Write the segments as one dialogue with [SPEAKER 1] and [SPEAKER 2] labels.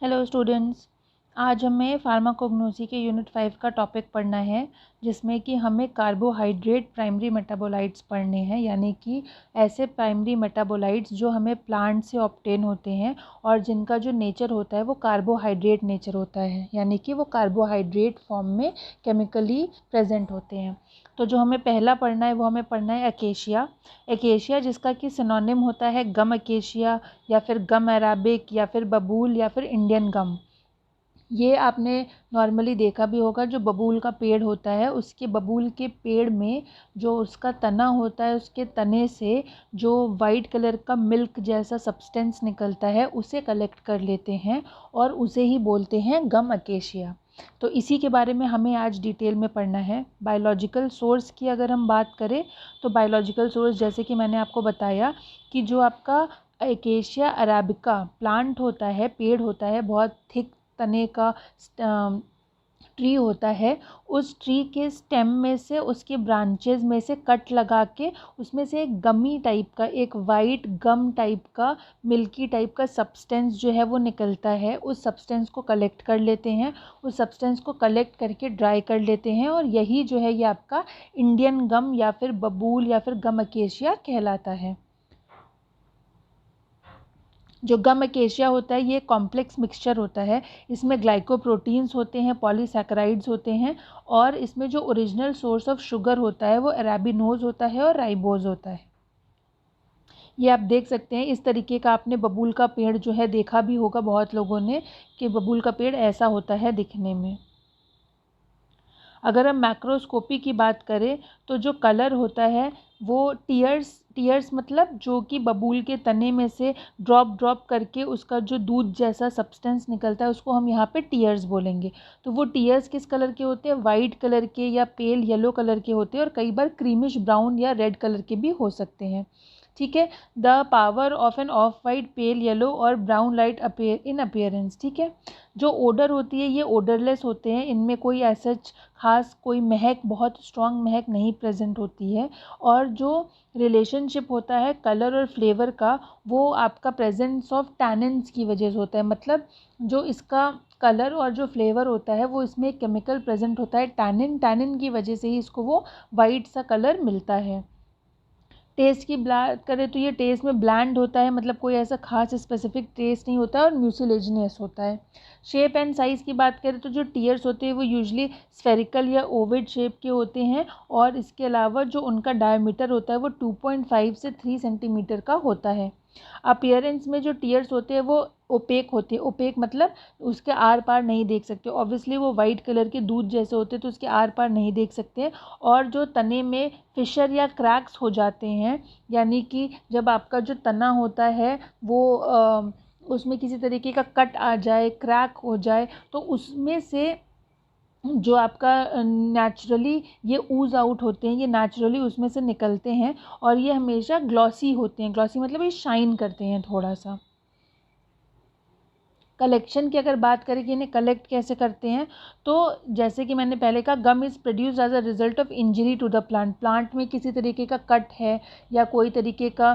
[SPEAKER 1] Hello students, आज हमें pharmacognosy के यूनिट 5 का टॉपिक पढ़ना है, जिसमें कि हमें कार्बोहाइड्रेट प्राइमरी मेटाबोलाइट्स पढ़ने हैं, यानी कि ऐसे प्राइमरी मेटाबोलाइट्स जो हमें प्लांट से ऑब्टेन होते हैं और जिनका जो नेचर होता है वो कार्बोहाइड्रेट नेचर होता है, यानी कि वो कार्बोहाइड्रेट फॉर्म में केमिकली प्रेजेंट होते हैं। तो जो हमें पहला पढ़ना है वो हमें पढ़ना है अकेशिया। अकेशिया जिसका कि सिनोनिम होता है गम अकेशिया या फिर गम अराबिक या फिर बबूल या फिर इंडियन गम। ये आपने नॉर्मली देखा भी होगा, जो बबूल का पेड़ होता है उसके बबूल के पेड़ में जो उसका तना होता है, उसके तने से जो वाइट कलर का मिल्क जैसा सब्सटेंस निकलता है उसे कलेक्ट कर लेते हैं और उसे ही बोलते हैं गम अकेशिया। तो इसी के बारे में हमें आज डिटेल में पढ़ना है। बायोलॉजिकल सोर्स की अगर हम बात करें तो बायोलॉजिकल सोर्स जैसे कि मैंने आपको बताया कि जो आपका एकेशिया अराबिका प्लांट होता है, पेड़ होता है, बहुत थिक तने का ट्री होता है, उस ट्री के स्टेम में से, उसके ब्रांचेस में से कट लगा के उसमें से एक गमी टाइप का, एक वाइट गम टाइप का, मिल्की टाइप का सब्सटेंस जो है वो निकलता है। उस सब्सटेंस को कलेक्ट कर लेते हैं, उस सब्सटेंस को कलेक्ट करके ड्राई कर लेते हैं और यही जो है ये आपका इंडियन गम या फिर बबूल या फिर गम अकेशिया कहलाता है। जो गम अकेशिया होता है ये कॉम्प्लेक्स मिक्सचर होता है। इसमें ग्लाइकोप्रोटीन्स होते हैं, पॉलीसैकेराइड्स होते हैं और इसमें जो ओरिजिनल सोर्स ऑफ शुगर होता है वो अरेबिनोज होता है और राइबोज होता है। ये आप देख सकते हैं, इस तरीके का आपने बबूल का पेड़ जो है देखा भी होगा बहुत लोगों ने, कि बबूल का पेड़ ऐसा होता है दिखने में। अगर हम मैक्रोस्कोपी की बात करें तो जो कलर होता है वो टीयर्स मतलब जो कि बबूल के तने में से ड्रॉप करके उसका जो दूध जैसा सब्सटेंस निकलता है उसको हम यहाँ पे टीयर्स बोलेंगे। तो वो टीयर्स किस कलर के होते हैं? वाइट कलर के या पेल येलो कलर के होते हैं और कई बार क्रीमिश ब्राउन या रेड कलर के भी हो सकते हैं। ठीक है। The power of N of white pale yellow और brown light appear in appearance. ठीक है। जो ओडर होती है ये ओडरलेस होते हैं, इनमें कोई ऐसा खास कोई महक, बहुत स्ट्रॉन्ग महक नहीं प्रेजेंट होती है। और जो रिलेशनशिप होता है कलर और फ्लेवर का वो आपका प्रेजेंस ऑफ टैनिन्स की वजह से होता है। मतलब जो इसका कलर और जो फ्लेवर होता है वो इसमें केमिकल प्रेजेंट होता है टैनिन की वजह से ही इसको वो वाइट सा कलर मिलता है। टेस्ट की बात करें तो ये टेस्ट में ब्लैंड होता है, मतलब कोई ऐसा खास स्पेसिफिक टेस्ट नहीं होता है और म्यूसिलेजिनियस होता है। शेप एंड साइज़ की बात करें तो जो टीयर्स होते हैं वो यूजुअली स्फेरिकल या ओवल शेप के होते हैं और इसके अलावा जो उनका डायमीटर होता है वो 2.5 से 3 सेंटीमीटर का होता है। अपीयरेंस में जो टीयर्स होते हैं वो ओपेक होते हैं। ओपेक मतलब उसके आर पार नहीं देख सकते, ऑब्वियसली वो वाइट कलर के दूध जैसे होते हैं तो उसके आर पार नहीं देख सकते। और जो तने में फिशर या क्रैक्स हो जाते हैं, यानी कि जब आपका जो तना होता है वो उसमें किसी तरीके का कट आ जाए, क्रैक हो जाए, तो उसमें से जो आपका नेचुरली ये ऊज आउट होते हैं, ये नेचुरली उसमें से निकलते हैं और ये हमेशा ग्लॉसी होते हैं। ग्लॉसी मतलब ये शाइन करते हैं थोड़ा सा। कलेक्शन की अगर बात करें कि इन्हें कलेक्ट कैसे करते हैं, तो जैसे कि मैंने पहले कहा, gum is produce as a result of injury to the plant में किसी तरीके का कट है या कोई तरीके का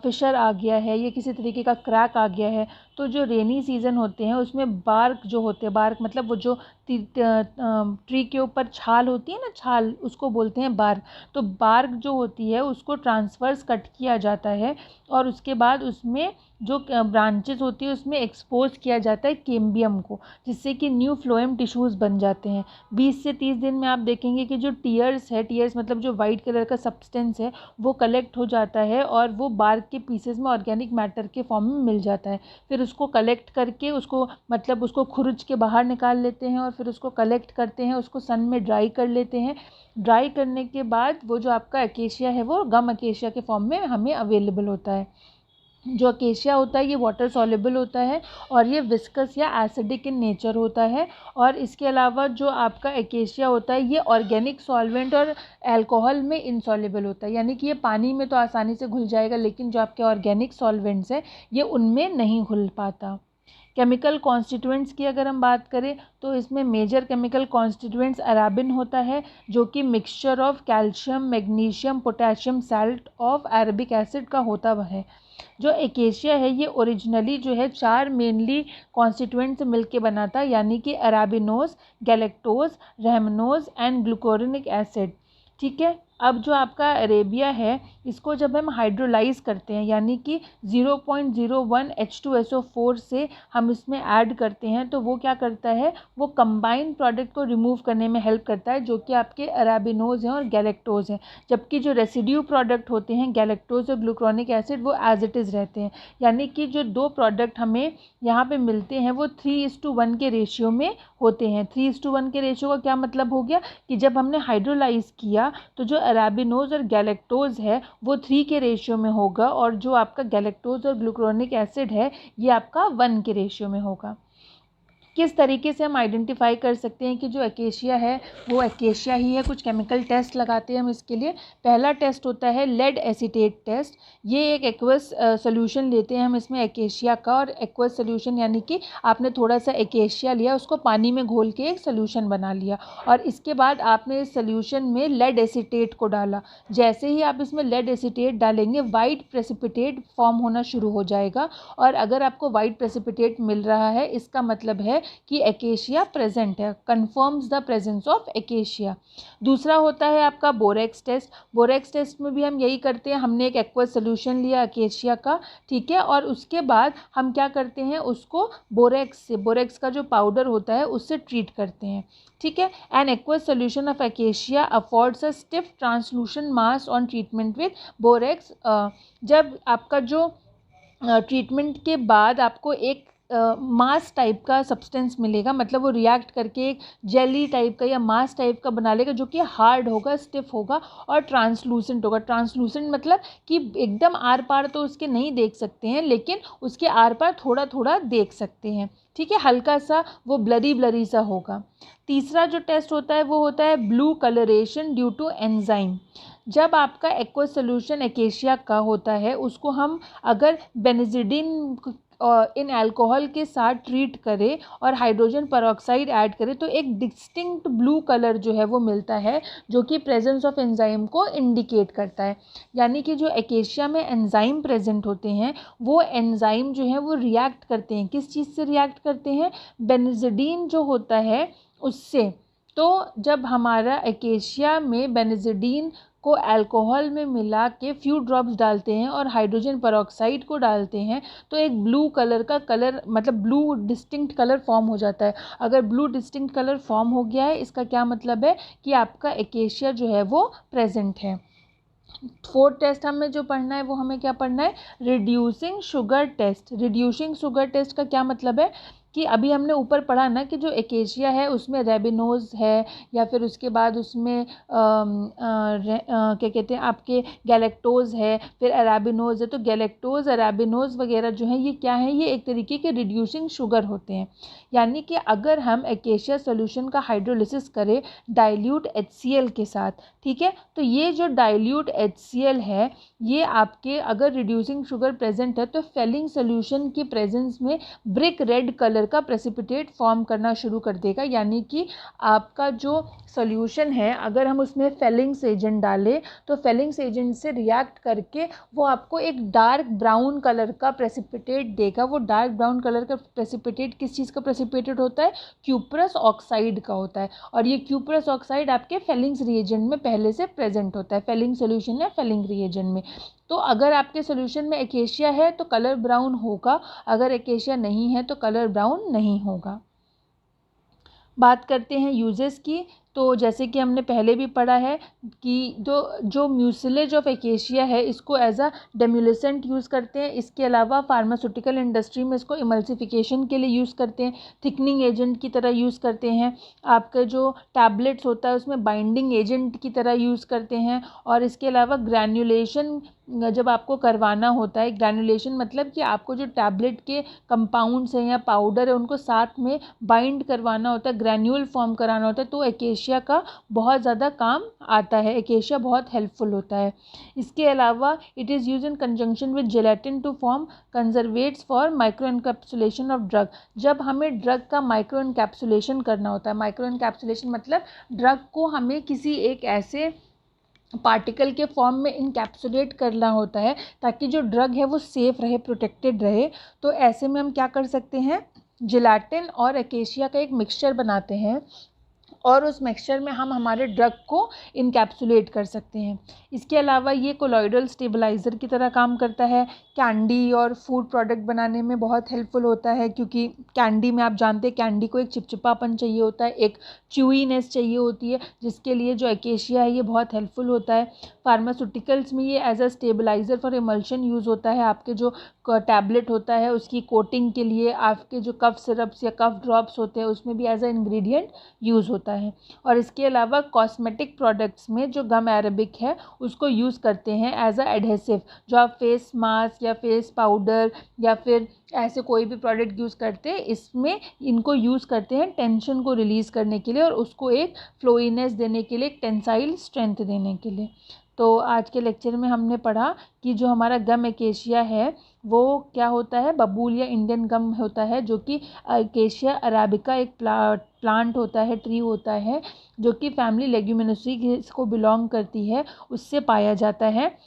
[SPEAKER 1] फिशर आ गया है या किसी तरीके का क्रैक आ गया है, तो जो रेनी सीज़न होते हैं उसमें बार्क जो होते हैं, बार्क मतलब वो जो ट्री के ऊपर छाल होती है ना, छाल, उसको बोलते हैं बार्क। तो बार्क जो होती है उसको ट्रांसवर्स कट किया जाता है और उसके बाद उसमें जो ब्रांचेस होती है उसमें एक्सपोज किया जाता है केम्बियम को, जिससे कि न्यू फ्लोएम टिश्यूज़ बन जाते हैं। 20 से 30 दिन में आप देखेंगे कि जो टीयर्स है, टीयर्स मतलब जो वाइट कलर का सब्सटेंस है वो कलेक्ट हो जाता है और वो बार्क के पीसेस में ऑर्गेनिक मैटर के फॉर्म में मिल जाता है। फिर उसको कलेक्ट करके उसको मतलब उसको खुरच के बाहर निकाल लेते हैं और फिर उसको कलेक्ट करते हैं, उसको सन में ड्राई कर लेते हैं। ड्राई करने के बाद वो जो आपका अकेशिया है वो गम अकेशिया के फॉर्म में हमें अवेलेबल होता है। जो अकेशिया होता है ये वाटर सॉल्युबल होता है और ये विस्कस या एसिडिक इन नेचर होता है। और इसके अलावा जो आपका अकेशिया होता है ये ऑर्गेनिक सॉल्वेंट और अल्कोहल में इनसॉल्युबल होता है, यानी कि ये पानी में तो आसानी से घुल जाएगा लेकिन जो आपके ऑर्गेनिक सॉल्वेंट्स हैं ये उनमें नहीं घुल पाता। केमिकल कॉन्स्टिट्यूएंट्स की अगर हम बात करें तो इसमें मेजर केमिकल कॉन्स्टिट्यूएंट्स अराबिन होता है, जो कि mixture of calcium, magnesium, potassium salt of Arabic acid का होता है। जो एकेशिया है ये ओरिजिनली जो है 4 मेनली कॉन्स्टिट्यूएंट से मिलके बना था, यानी कि अराबिनोज, गैलेक्टोज, रहमनोज एंड ग्लूकोरिनिक एसिड। ठीक है। अब जो आपका अरेबिया है इसको जब हम हाइड्रोलाइज करते हैं, यानी कि 0.01 H2SO4 से हम इसमें ऐड करते हैं, तो वो क्या करता है, वो कंबाइंड प्रोडक्ट को रिमूव करने में हेल्प करता है, जो कि आपके अराबिनोज हैं और गैलेक्टोज हैं। जबकि जो रेसिड्यू प्रोडक्ट होते हैं गैलेक्टोज और ग्लूकोनिक एसिड वो एज इट इज़ रहते हैं। यानी कि जो 2 प्रोडक्ट हमें यहाँ पे मिलते हैं वो 3:1 के रेशियो में होते हैं। 3:1 के रेशियो का क्या मतलब हो गया कि जब हमने हाइड्रोलाइज किया तो जो अराबिनोज और गैलेक्टोज है वो 3 के रेशियो में होगा, और जो आपका गैलेक्टोज और ग्लूकोनिक एसिड है ये आपका 1 के रेशियो में होगा। किस तरीके से हम आइडेंटिफाई कर सकते हैं कि जो एकेशिया है वो एकेशिया ही है? कुछ केमिकल टेस्ट लगाते हैं हम इसके लिए। पहला टेस्ट होता है लेड एसीटेट टेस्ट। ये एक एक्वस सोल्यूशन लेते हैं हम इसमें एकेशिया का, और एक्वस सोल्यूशन यानी कि आपने थोड़ा सा एकेशिया लिया, उसको पानी में घोल के एक सोल्यूशन बना लिया, और इसके बाद आपने इस सोल्यूशन में लेड एसीटेट को डाला। जैसे ही आप इसमें लेड एसीटेट डालेंगे वाइट प्रेसिपिटेट फॉर्म होना शुरू हो जाएगा, और अगर आपको वाइट प्रेसिपिटेट मिल रहा है इसका मतलब है कि एकेशिया प्रेजेंट है, confirms the presence of acacia. दूसरा होता है आपका बोरेक्स टेस्ट। बोरेक्स टेस्ट में भी हम यही करते हैं, हमने एक एक्वस सोल्यूशन लिया एकेशिया का, ठीक है, और उसके बाद हम क्या करते हैं, उसको बोरेक्स से, बोरेक्स का जो पाउडर होता है उससे ट्रीट करते हैं। ठीक है। An aqueous solution of acacia affords a stiff translucent mass on treatment with borax. जब आपका जो ट्रीटमेंट के बाद आपको एक मास टाइप का सब्सटेंस मिलेगा, मतलब वो रिएक्ट करके एक जेली टाइप का या मास टाइप का बना लेगा, जो कि हार्ड होगा, स्टिफ होगा और ट्रांसलूसेंट होगा। ट्रांसलूसेंट मतलब कि एकदम आर पार तो उसके नहीं देख सकते हैं, लेकिन उसके आर पार थोड़ा थोड़ा देख सकते हैं। ठीक है, हल्का सा वो ब्लरी ब्लरी सा होगा। तीसरा जो टेस्ट होता है वो होता है blue colouration due to enzyme. जब आपका एक्वस सोल्यूशन एकेशिया का होता है उसको हम अगर बेनिजिडिन इन अल्कोहल के साथ ट्रीट करें और हाइड्रोजन परऑक्साइड ऐड करें तो एक डिस्टिंक्ट ब्लू कलर जो है वो मिलता है, जो कि प्रेजेंस ऑफ एंजाइम को इंडिकेट करता है। यानी कि जो एकेशिया में एंजाइम प्रेजेंट होते हैं वो एंजाइम जो है वो रिएक्ट करते हैं, किस चीज़ से रिएक्ट करते हैं, बेनिजिडिन जो होता है उससे। तो जब हमारा एकेशिया में बेनिजिडिन को अल्कोहल में मिला के फ्यू ड्रॉप्स डालते हैं और हाइड्रोजन परऑक्साइड को डालते हैं तो एक ब्लू कलर का कलर, मतलब ब्लू डिस्टिंक्ट कलर फॉर्म हो जाता है। अगर ब्लू डिस्टिंक्ट कलर फॉर्म हो गया है इसका क्या मतलब है कि आपका एकेशिया जो है वो प्रेजेंट है। फोर्थ टेस्ट हमें जो पढ़ना है वो हमें क्या पढ़ना है, reducing sugar test. Reducing sugar test का क्या मतलब है कि अभी हमने ऊपर पढ़ा ना कि जो एकेशिया है उसमें रेबिनोज है, या फिर उसके बाद उसमें क्या कहते हैं आपके गैलेक्टोज है, फिर अराबिनोज है। तो गैलेक्टोज, अराबिनोज वगैरह जो है ये क्या है, ये एक तरीके के रिड्यूसिंग शुगर होते हैं। यानी कि अगर हम एकेशिया सोल्यूशन का हाइड्रोलिसिस करें डाइल्यूट HCl के साथ, ठीक है, तो ये जो डाइल्यूट HCl है ये आपके अगर रिड्यूसिंग शुगर प्रेजेंट है तो फेलिंग सोल्यूशन की प्रेजेंस में ब्रिक रेड कलर का प्रेसिपिटेट फॉर्म करना शुरू कर देगा। यानी कि आपका जो सोल्यूशन है अगर हम उसमें फेलिंग्स एजेंट डालें तो फेलिंग्स एजेंट से रिएक्ट करके वो आपको एक डार्क ब्राउन कलर का प्रेसिपिटेट देगा। वो डार्क ब्राउन कलर का प्रेसिपिटेट किस चीज़ का प्रेसिपिटेट होता है, क्यूप्रस ऑक्साइड का होता है। और ये क्यूप्रस ऑक्साइड आपके फेलिंग्स रिएजेंट में पहले से प्रेजेंट होता है, फेलिंग सोल्यूशन या फेलिंग रिएजेंट में। तो अगर आपके सोल्यूशन में एकेशिया है तो कलर ब्राउन होगा, अगर एकेशिया नहीं है तो कलर ब्राउन नहीं होगा। बात करते हैं यूजेस की। तो जैसे कि हमने पहले भी पढ़ा है कि जो म्यूसिलेज ऑफ एकेशिया है इसको एज अ डेम्यूलेसेंट यूज़ करते हैं। इसके अलावा फार्मास्यूटिकल इंडस्ट्री में इसको इमल्सिफिकेशन के लिए यूज़ करते हैं, थिकनिंग एजेंट की तरह यूज़ करते हैं। आपका जो टैबलेट्स होता है उसमें बाइंडिंग एजेंट की तरह यूज़ करते हैं। और इसके अलावा ग्रैन्युलेशन जब आपको करवाना होता है, ग्रैन्युलेशन मतलब कि आपको जो टैबलेट के कंपाउंड्स हैं या पाउडर है उनको साथ में बाइंड करवाना होता है, ग्रैन्यूल फॉर्म कराना होता है, तो एकेशिया एकेशिया का बहुत ज़्यादा काम आता है, एकेशिया बहुत हेल्पफुल होता है। इसके अलावा it is use in conjunction with gelatin to form coacervates for micro encapsulation of drug. जब हमें ड्रग का माइक्रो इनकैप्सुलेशन करना होता है, माइक्रो इनकैप्सुलेशन मतलब ड्रग को हमें किसी एक ऐसे पार्टिकल के फॉर्म में इनकैप्सुलेट करना होता है ताकि जो ड्रग है वो सेफ़ रहे, प्रोटेक्टेड रहे, तो ऐसे में हम क्या कर सकते हैं, जेलाटिन और एकेशिया का एक मिक्सचर बनाते हैं और उस मिक्सचर में हम हमारे ड्रग को इनकैप्सुलेट कर सकते हैं। इसके अलावा ये कोलॉइडल स्टेबलाइज़र की तरह काम करता है, कैंडी और फूड प्रोडक्ट बनाने में बहुत हेल्पफुल होता है, क्योंकि कैंडी में आप जानते हैं कैंडी को एक चिपचिपापन चाहिए होता है, एक च्यूईनेस चाहिए होती है, जिसके लिए जो एकेशिया है ये बहुत हेल्पफुल होता है। फार्मास्यूटिकल्स में ये as a stabiliser for emulsion use होता है। आपके जो टैबलेट होता है उसकी कोटिंग के लिए, आपके जो कफ सिरप्स या कफ ड्रॉप्स होते हैं उसमें भी एज अ इंग्रेडिएंट यूज़ होता है। और इसके अलावा कॉस्मेटिक प्रोडक्ट्स में जो गम अरेबिक है उसको यूज़ करते हैं एज अ एडहेसिव। जो आप फेस मास्क या फेस पाउडर या फिर ऐसे कोई भी प्रोडक्ट यूज़ करते हैं, इसमें इनको यूज़ करते हैं टेंशन को रिलीज़ करने के लिए और उसको एक फ्लोइनेस देने के लिए, एक टेंसाइल स्ट्रेंथ देने के लिए। तो आज के लेक्चर में हमने पढ़ा कि जो हमारा गम एकेशिया है वो क्या होता है, बबूल या इंडियन गम होता है, जो कि एकेशिया अराबिका एक प्लांट होता है, ट्री होता है, जो कि फैमिली लेग्यूमिनोसी को बिलोंग करती है, उससे पाया जाता है।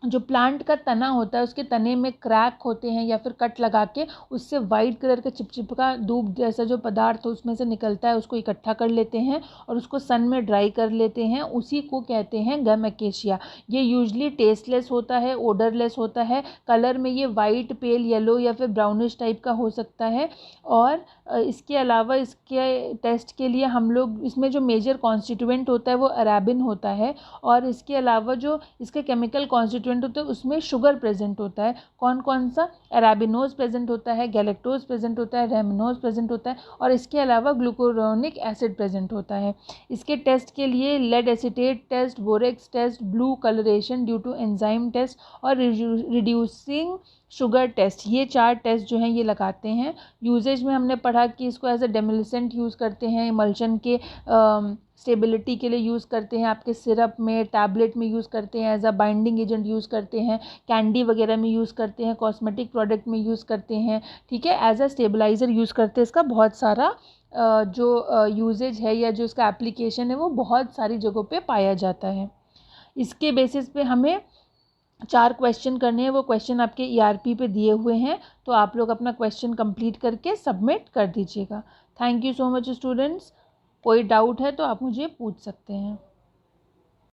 [SPEAKER 1] जो प्लांट का तना होता है उसके तने में क्रैक होते हैं या फिर कट लगा के उससे वाइट कलर का चिपचिपका दूब जैसा जो पदार्थ उसमें से निकलता है उसको इकट्ठा कर लेते हैं और उसको सन में ड्राई कर लेते हैं, उसी को कहते हैं गम एकेशिया। ये यूजली टेस्टलेस होता है, ओडरलेस होता है, कलर में ये वाइट, पेल येलो या फिर ब्राउनिश टाइप का हो सकता है। और इसके अलावा इसके टेस्ट के लिए हम लोग, इसमें जो मेजर कॉन्स्टिट्यूएंट होता है वो अराबिन होता है, और इसके अलावा जो इसके केमिकल कॉन्स्टिट्यूएंट होता है उसमें शुगर प्रेजेंट होता है। कौन कौन सा, अराबिनोज प्रेजेंट होता है, गैलेक्टोज प्रेजेंट होता है, रेमिनोज प्रेजेंट होता है, और इसके अलावा ग्लूकुरोनिक एसिड प्रेजेंट होता है। इसके टेस्ट के लिए lead acetate test, borax test, blue colouration due to enzyme test और रिड्यूसिंग शुगर टेस्ट, ये 4 टेस्ट जो हैं ये लगाते हैं। यूजेज में हमने पढ़ा कि इसको एज अ डेमोलिसेंट यूज़ करते हैं, इमल्शन के स्टेबिलिटी के लिए यूज़ करते हैं, आपके सिरप में, टैबलेट में यूज़ करते हैं, as a binding agent use करते हैं, कैंडी वगैरह में यूज़ करते हैं, कॉस्मेटिक प्रोडक्ट में यूज़ करते हैं, ठीक है, एज अ स्टेबलाइज़र यूज़ करते हैं। इसका बहुत सारा जो यूजेज है या जो इसका एप्लीकेशन है वो बहुत सारी जगहों पे पाया जाता है। इसके बेसिस पे हमें 4 क्वेश्चन करने हैं, वो क्वेश्चन आपके ERP पे दिए हुए हैं, तो आप लोग अपना क्वेश्चन कंप्लीट करके सबमिट कर दीजिएगा। Thank you so much students. कोई डाउट है तो आप मुझे पूछ सकते हैं।